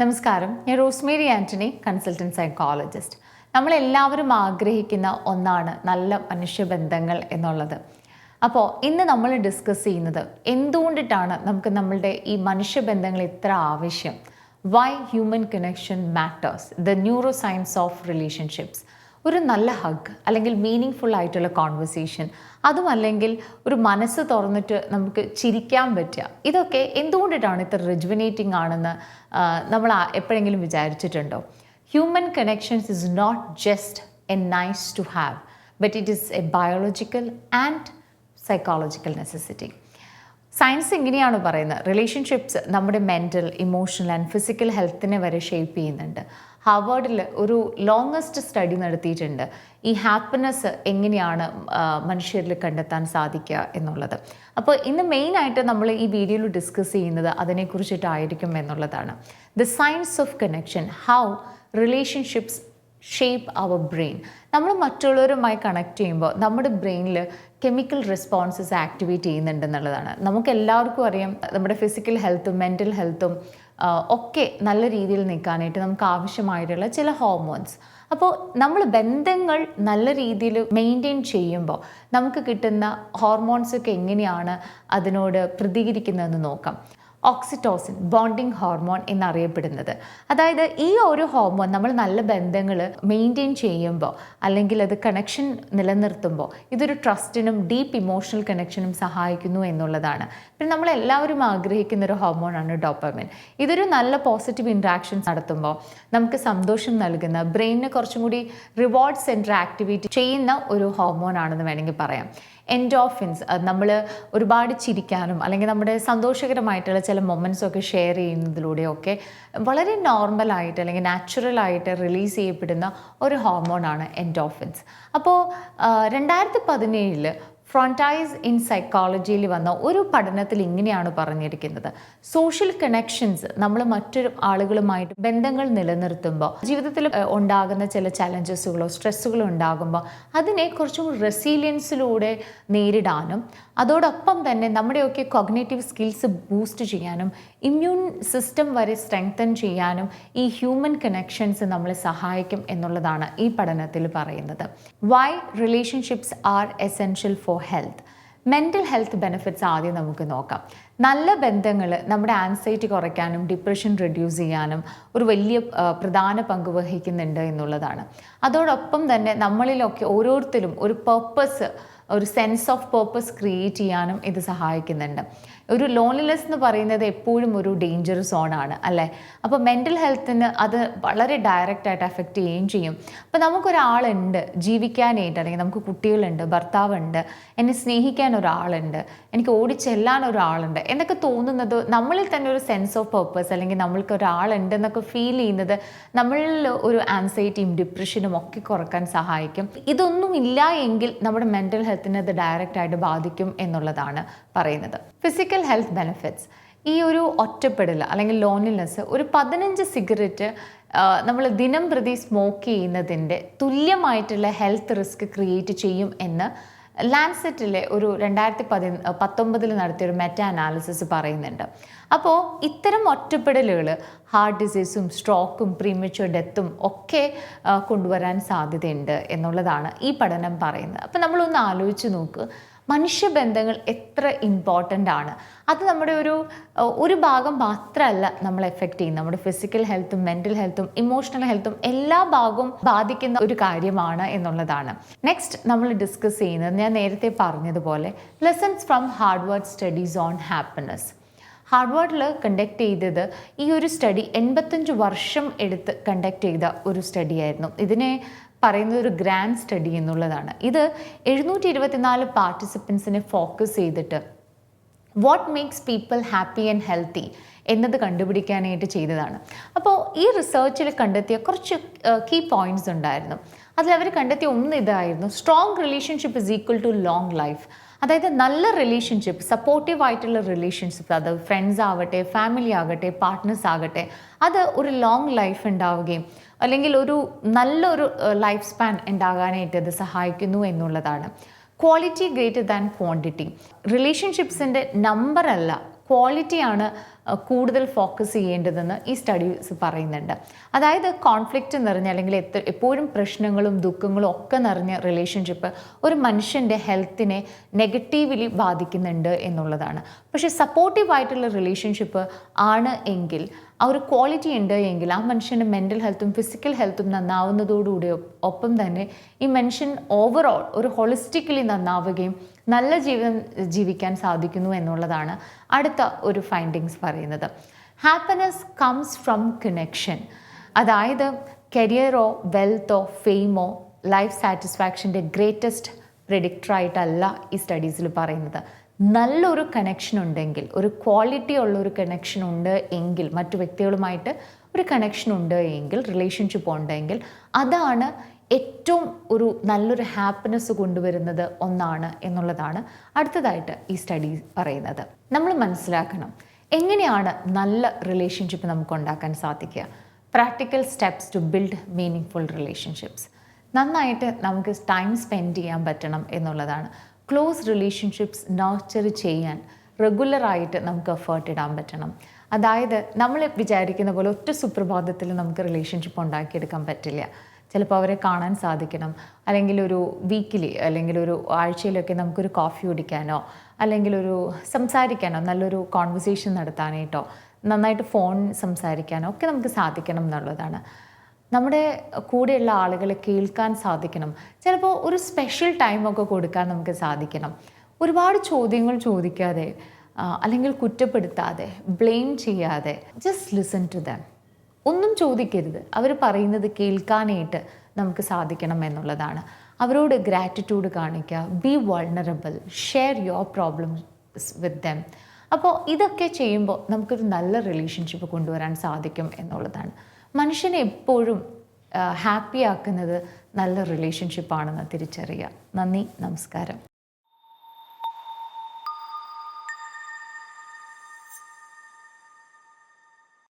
നമസ്കാരം, ഞാൻ Rosemary Antony, consultant psychologist. നമ്മളെല്ലാവരും ആഗ്രഹിക്കുന്ന ഒന്നാണ് നല്ല മനുഷ്യബന്ധങ്ങൾ എന്നുള്ളത്. അപ്പോൾ ഇന്ന് നമ്മൾ ഡിസ്കസ് ചെയ്യുന്നത് എന്തുകൊണ്ടിട്ടാണ് നമുക്ക് നമ്മളുടെ ഈ മനുഷ്യബന്ധങ്ങൾ ഇത്ര ആവശ്യം, why human connection matters, the neuro science of relationships. ഒരു നല്ല ഹഗ് അല്ലെങ്കിൽ മീനിങ് ഫുൾ ആയിട്ടുള്ള കോൺവെർസേഷൻ, അതും അല്ലെങ്കിൽ ഒരു മനസ്സ് തുറന്നിട്ട് നമുക്ക് ചിരിക്കാൻ പറ്റുക, ഇതൊക്കെ എന്തുകൊണ്ടിട്ടാണ് ഇത്ര റിജുവിനേറ്റിംഗ് ആണെന്ന് നമ്മൾ എപ്പോഴെങ്കിലും വിചാരിച്ചിട്ടുണ്ടോ? Human connections is not just a nice to have, but it is a biological and psychological necessity. Science ഇങ്ങനെയാണ് പറയുന്നത്, റിലേഷൻഷിപ്സ് നമ്മുടെ മെൻ്റൽ, ഇമോഷണൽ ആൻഡ് ഫിസിക്കൽ ഹെൽത്തിനെ വരെ ഷേപ്പ് ചെയ്യുന്നുണ്ട്. ഹാർവേഡിൽ ഒരു ലോങ്ങസ്റ്റ് സ്റ്റഡി നടത്തിയിട്ടുണ്ട്, ഈ ഹാപ്പിനെസ് എങ്ങനെയാണ് മനുഷ്യരിൽ കണ്ടെത്താൻ സാധിക്കുക എന്നുള്ളത്. അപ്പോൾ ഇന്ന് മെയിനായിട്ട് നമ്മൾ ഈ വീഡിയോയിൽ ഡിസ്കസ് ചെയ്യുന്നത് അതിനെക്കുറിച്ചിട്ടായിരിക്കും എന്നുള്ളതാണ്. The science of connection, how relationships shape our brain. നമ്മൾ മറ്റുള്ളവരുമായി കണക്ട് ചെയ്യുമ്പോൾ നമ്മുടെ ബ്രെയിനിൽ കെമിക്കൽ റെസ്പോൺസസ് ആക്ടിവേറ്റ് ചെയ്യുന്നുണ്ടെന്നുള്ളതാണ്. നമുക്ക് എല്ലാവർക്കും അറിയാം, നമ്മുടെ ഫിസിക്കൽ ഹെൽത്തും മെൻ്റൽ ഹെൽത്തും ഒക്കെ നല്ല രീതിയിൽ നിൽക്കാനായിട്ട് നമുക്ക് ആവശ്യമായിട്ടുള്ള ചില ഹോർമോൺസ്. അപ്പോൾ നമ്മൾ ബന്ധങ്ങൾ നല്ല രീതിയിൽ മെയിൻറ്റെയിൻ ചെയ്യുമ്പോൾ നമുക്ക് കിട്ടുന്ന ഹോർമോൺസൊക്കെ എങ്ങനെയാണ് അതിനോട് പ്രതികരിക്കുന്നതെന്ന് നോക്കാം. ഓക്സിറ്റോസിൻ, ബോണ്ടിങ് ഹോർമോൺ എന്നറിയപ്പെടുന്നത്. അതായത് ഈ ഒരു ഹോർമോൺ നമ്മൾ നല്ല ബന്ധങ്ങൾ മെയിൻറ്റെയിൻ ചെയ്യുമ്പോൾ അല്ലെങ്കിൽ അത് കണക്ഷൻ നിലനിർത്തുമ്പോൾ ഇതൊരു ട്രസ്റ്റിനും ഡീപ്പ് ഇമോഷണൽ കണക്ഷനും സഹായിക്കുന്നു എന്നുള്ളതാണ്. പിന്നെ നമ്മളെല്ലാവരും ആഗ്രഹിക്കുന്ന ഒരു ഹോർമോണാണ് ഡോപ്പമിൻ. ഇതൊരു നല്ല പോസിറ്റീവ് ഇൻട്രാക്ഷൻസ് നടത്തുമ്പോൾ നമുക്ക് സന്തോഷം നൽകുന്ന, ബ്രെയിനിന് കുറച്ചും കൂടി റിവാർഡ് സെൻറ്റർ ആക്ടിവേറ്റ് ചെയ്യുന്ന ഒരു ഹോർമോണാണെന്ന് വേണമെങ്കിൽ പറയാം. എൻഡോർഫിൻസ്, നമ്മൾ ഒരുപാട് ചിരിക്കാനും അല്ലെങ്കിൽ നമ്മുടെ സന്തോഷകരമായിട്ടുള്ള ചില മൊമെൻറ്റ്സൊക്കെ ഷെയർ ചെയ്യുന്നതിലൂടെയൊക്കെ വളരെ നോർമലായിട്ട് അല്ലെങ്കിൽ നാച്ചുറലായിട്ട് റിലീസ് ചെയ്യപ്പെടുന്ന ഒരു ഹോർമോണാണ് എൻഡോർഫിൻസ്. അപ്പോൾ 2017 ഫ്രോണ്ടൈസ് ഇൻ സൈക്കോളജിയിൽ വന്ന ഒരു പഠനത്തിൽ ഇങ്ങനെയാണ് പറഞ്ഞിരിക്കുന്നത്, സോഷ്യൽ കണക്ഷൻസ്, നമ്മൾ മറ്റൊരു ആളുകളുമായിട്ട് ബന്ധങ്ങൾ നിലനിർത്തുമ്പോൾ ജീവിതത്തിൽ ഉണ്ടാകുന്ന ചില ചലഞ്ചസുകളോ സ്ട്രെസ്സുകളോ ഉണ്ടാകുമ്പോൾ അതിനെ കുറച്ചും റെസീലിയൻസിലൂടെ നേരിടാനും അതോടൊപ്പം തന്നെ നമ്മുടെയൊക്കെ കോഗ്നേറ്റീവ് സ്കിൽസ് ബൂസ്റ്റ് ചെയ്യാനും ഇമ്മ്യൂൺ സിസ്റ്റം വരെ സ്ട്രെങ്തൻ ചെയ്യാനും ഈ ഹ്യൂമൻ കണക്ഷൻസ് നമ്മളെ സഹായിക്കും എന്നുള്ളതാണ് ഈ പഠനത്തിൽ പറയുന്നത്. Why relationships are essential for health. Mental health benefits ആദ്യം നമുക്ക് നോക്കാം. നല്ല ബന്ധങ്ങൾ നമ്മുടെ ആൻസൈറ്റി കുറയ്ക്കാനും ഡിപ്രഷൻ റിഡ്യൂസ് ചെയ്യാനും ഒരു വലിയ പ്രധാന പങ്ക് വഹിക്കുന്നുണ്ട് എന്നുള്ളതാണ്. അതോടൊപ്പം തന്നെ നമ്മളിലൊക്കെ ഓരോരുത്തരും ഒരു പർപ്പസ്, ഒരു സെൻസ് ഓഫ് പർപ്പസ് ക്രിയേറ്റ് ചെയ്യാനും ഇത് സഹായിക്കുന്നുണ്ട്. ഒരു ലോൺലിനെസ് എന്ന് പറയുന്നത് എപ്പോഴും ഒരു ഡേഞ്ചർ സോണാണ് അല്ലേ? അപ്പോൾ മെൻ്റൽ ഹെൽത്തിന് അത് വളരെ ഡയറക്റ്റായിട്ട് എഫക്റ്റ് ചെയ്യുകയും ചെയ്യും. അപ്പോൾ നമുക്കൊരാളുണ്ട് ജീവിക്കാനായിട്ട്, അല്ലെങ്കിൽ നമുക്ക് കുട്ടികളുണ്ട്, ഭർത്താവുണ്ട്, എന്നെ സ്നേഹിക്കാൻ ഒരാളുണ്ട്, എനിക്ക് ഓടിച്ചെല്ലാൻ ഒരാളുണ്ട് എന്നൊക്കെ തോന്നുന്നത് നമ്മളിൽ തന്നെ ഒരു സെൻസ് ഓഫ് പർപ്പസ് അല്ലെങ്കിൽ നമ്മൾക്ക് ഒരാളുണ്ട് എന്നൊക്കെ ഫീൽ ചെയ്യുന്നത് നമ്മളിൽ ഒരു ആൻസൈറ്റിയും ഡിപ്രഷനും ഒക്കെ കുറക്കാൻ സഹായിക്കും. ഇതൊന്നും ഇല്ല എങ്കിൽ നമ്മുടെ മെൻ്റൽ ഹെൽത്തിനെ അത് ഡയറക്റ്റായിട്ട് ബാധിക്കും എന്നുള്ളതാണ് പറയുന്നത്. ഫിസിക്കൽ ഹെൽത്ത് ബെനിഫിറ്റ്സ്, ഈ ഒരു ഒറ്റപ്പെടൽ അല്ലെങ്കിൽ ലോൺലിനെസ്, ഒരു 15 സിഗരറ്റ് നമ്മൾ ദിനം പ്രതി സ്മോക്ക് ചെയ്യുന്നതിൻ്റെ തുല്യമായിട്ടുള്ള ഹെൽത്ത് റിസ്ക് ക്രിയേറ്റ് ചെയ്യും എന്ന് ലാൻസെറ്റിലെ ഒരു 2019 നടത്തിയൊരു മെറ്റാ അനാലിസിസ് പറയുന്നുണ്ട്. അപ്പോൾ ഇത്തരം ഒറ്റപ്പെടലുകൾ ഹാർട്ട് ഡിസീസും സ്ട്രോക്കും പ്രീമച്വർ ഡെത്തും ഒക്കെ കൊണ്ടുവരാൻ സാധ്യതയുണ്ട് എന്നുള്ളതാണ് ഈ പഠനം പറയുന്നത്. അപ്പോൾ നമ്മളൊന്ന് ആലോചിച്ച് നോക്ക്, മനുഷ്യബന്ധങ്ങൾ എത്ര ഇമ്പോർട്ടൻ്റ് ആണ്. അത് നമ്മുടെ ഒരു ഭാഗം മാത്രമല്ല നമ്മൾ എഫക്റ്റ് ചെയ്യുന്നത്, നമ്മുടെ ഫിസിക്കൽ ഹെൽത്തും മെൻ്റൽ ഹെൽത്തും ഇമോഷണൽ ഹെൽത്തും എല്ലാ ഭാഗവും ബാധിക്കുന്ന ഒരു കാര്യമാണ് എന്നുള്ളതാണ്. നെക്സ്റ്റ് നമ്മൾ ഡിസ്കസ് ചെയ്യുന്നത്, ഞാൻ നേരത്തെ പറഞ്ഞതുപോലെ, lessons from Harvard studies on happiness. ഹാർവാർഡിൽ കണ്ടക്ട് ചെയ്തത് ഈ ഒരു സ്റ്റഡി 85 വർഷം എടുത്ത് കണ്ടക്ട് ചെയ്ത ഒരു സ്റ്റഡിയായിരുന്നു. ഇതിനെ പറയുന്നത് ഒരു ഗ്രാൻഡ് സ്റ്റഡി എന്നുള്ളതാണ്. ഇത് 724 പാർട്ടിസിപ്പൻസിനെ ഫോക്കസ് ചെയ്തിട്ട് what makes people happy and healthy എന്നത് കണ്ടുപിടിക്കാനായിട്ട് ചെയ്തതാണ്. അപ്പോൾ ഈ റിസർച്ചിൽ കണ്ടെത്തിയ കുറച്ച് കീ പോയിൻറ്റ്സ് ഉണ്ടായിരുന്നു. അതിലവർ കണ്ടെത്തിയ ഒന്ന് ഇതായിരുന്നു, strong relationship is equal to long life. അതായത് നല്ല റിലേഷൻഷിപ്പ്, സപ്പോർട്ടീവ് ആയിട്ടുള്ള റിലേഷൻഷിപ്പ്, അത് ഫ്രണ്ട്സ് ആവട്ടെ, ഫാമിലി ആകട്ടെ, പാർട്ട്നേഴ്സ് ആകട്ടെ, അത് ഒരു ലോങ് ലൈഫ് ഉണ്ടാവുകയും അല്ലെങ്കിൽ ഒരു നല്ലൊരു ലൈഫ് സ്പാൻ ഉണ്ടാകാനായിട്ട് അത് സഹായിക്കുന്നു എന്നുള്ളതാണ്. Quality greater than quantity. റിലേഷൻഷിപ്സിൻ്റെ നമ്പറല്ല ക്വാളിറ്റിയാണ് കൂടുതൽ ഫോക്കസ് ചെയ്യേണ്ടതെന്ന് ഈ സ്റ്റഡീസ് പറയുന്നുണ്ട്. അതായത് കോൺഫ്ലിക്റ്റ് നിറഞ്ഞ അല്ലെങ്കിൽ എപ്പോഴും പ്രശ്നങ്ങളും ദുഃഖങ്ങളും ഒക്കെ നിറഞ്ഞ റിലേഷൻഷിപ്പ് ഒരു മനുഷ്യൻ്റെ ഹെൽത്തിനെ നെഗറ്റീവ്ലി ബാധിക്കുന്നുണ്ട് എന്നുള്ളതാണ്. പക്ഷേ സപ്പോർട്ടീവായിട്ടുള്ള റിലേഷൻഷിപ്പ് ആണ് എങ്കിൽ, ആ ഒരു ക്വാളിറ്റി ഉണ്ട് എങ്കിൽ ആ മനുഷ്യൻ്റെ മെൻ്റൽ ഹെൽത്തും ഫിസിക്കൽ ഹെൽത്തും നന്നാവുന്നതോടുകൂടി ഒപ്പം തന്നെ ഈ മനുഷ്യൻ ഓവറോൾ ഒരു ഹോളിസ്റ്റിക്കലി നന്നാവുകയും നല്ല ജീവിതം ജീവിക്കാൻ സാധിക്കുന്നു എന്നുള്ളതാണ് അടുത്ത ഒരു ഫൈൻഡിങ്സ് പറയുന്നത്. Happiness comes from connection. അതായത് കരിയറോ വെൽത്തോ ഫെയിമോ ലൈഫ് സാറ്റിസ്ഫാക്ഷൻ്റെ ഗ്രേറ്റസ്റ്റ് പ്രെഡിക്റ്ററായിട്ടല്ല ഈ സ്റ്റഡീസിൽ പറയുന്നത്. നല്ലൊരു കണക്ഷൻ ഉണ്ടെങ്കിൽ, ഒരു ക്വാളിറ്റി ഉള്ള ഒരു കണക്ഷൻ ഉണ്ട് എങ്കിൽ, മറ്റു വ്യക്തികളുമായിട്ട് ഒരു കണക്ഷൻ ഉണ്ട് എങ്കിൽ, റിലേഷൻഷിപ്പ് ഉണ്ടെങ്കിൽ, അതാണ് ഏറ്റവും ഒരു നല്ലൊരു ഹാപ്പിനെസ് കൊണ്ടുവരുന്നത് ഒന്നാണ് എന്നുള്ളതാണ് അടുത്തതായിട്ട് ഈ സ്റ്റഡി പറയുന്നത്. നമ്മൾ മനസ്സിലാക്കണം എങ്ങനെയാണ് നല്ല റിലേഷൻഷിപ്പ് നമുക്ക് ഉണ്ടാക്കാൻ സാധിക്കുക. Practical steps to build meaningful relationships. നന്നായിട്ട് നമുക്ക് ടൈം സ്പെൻഡ് ചെയ്യാൻ പറ്റണം എന്നുള്ളതാണ്. ക്ലോസ് റിലേഷൻഷിപ്സ് നർച്ചർ ചെയ്യാൻ റെഗുലറായിട്ട് നമുക്ക് എഫേർട്ട് ഇടാൻ പറ്റണം. അതായത് നമ്മൾ വിചാരിക്കുന്ന പോലെ ഒറ്റ സുപ്രഭാതത്തിൽ നമുക്ക് റിലേഷൻഷിപ്പ് ഉണ്ടാക്കിയെടുക്കാൻ പറ്റില്ല. ചിലപ്പോൾ അവരെ കാണാൻ സാധിക്കണം, അല്ലെങ്കിൽ ഒരു വീക്കിലി അല്ലെങ്കിൽ ഒരു ആഴ്ചയിലൊക്കെ നമുക്കൊരു കോഫി കുടിക്കാനോ അല്ലെങ്കിൽ ഒരു സംസാരിക്കാനോ നല്ലൊരു കോൺവെർസേഷൻ നടത്താനായിട്ടോ നന്നായിട്ട് ഫോൺ സംസാരിക്കാനോ ഒക്കെ നമുക്ക് സാധിക്കണം എന്നുള്ളതാണ്. നമ്മുടെ കൂടെയുള്ള ആളുകളെ കേൾക്കാൻ സാധിക്കണം. ചിലപ്പോൾ ഒരു സ്പെഷ്യൽ ടൈമൊക്കെ കൊടുക്കാൻ നമുക്ക് സാധിക്കണം. ഒരുപാട് ചോദ്യങ്ങൾ ചോദിക്കാതെ അല്ലെങ്കിൽ കുറ്റപ്പെടുത്താതെ ബ്ലെയിം ചെയ്യാതെ ജസ്റ്റ് ലിസൺ ടു ദം. ഒന്നും ചോദിക്കരുത്, അവർ പറയുന്നത് കേൾക്കാനായിട്ട് നമുക്ക് സാധിക്കണം എന്നുള്ളതാണ്. അവരോട് ഗ്രാറ്റിറ്റ്യൂഡ് കാണിക്കുക, B vulnerable, share your problems വിത്ത് ദം. അപ്പോൾ ഇതൊക്കെ ചെയ്യുമ്പോൾ നമുക്കൊരു നല്ല റിലേഷൻഷിപ്പ് കൊണ്ടുവരാൻ സാധിക്കും എന്നുള്ളതാണ്. മനുഷ്യനെ എപ്പോഴും ഹാപ്പി ആക്കുന്നത് നല്ല റിലേഷൻഷിപ്പാണെന്ന് തിരിച്ചറിയുക. നന്ദി, നമസ്കാരം.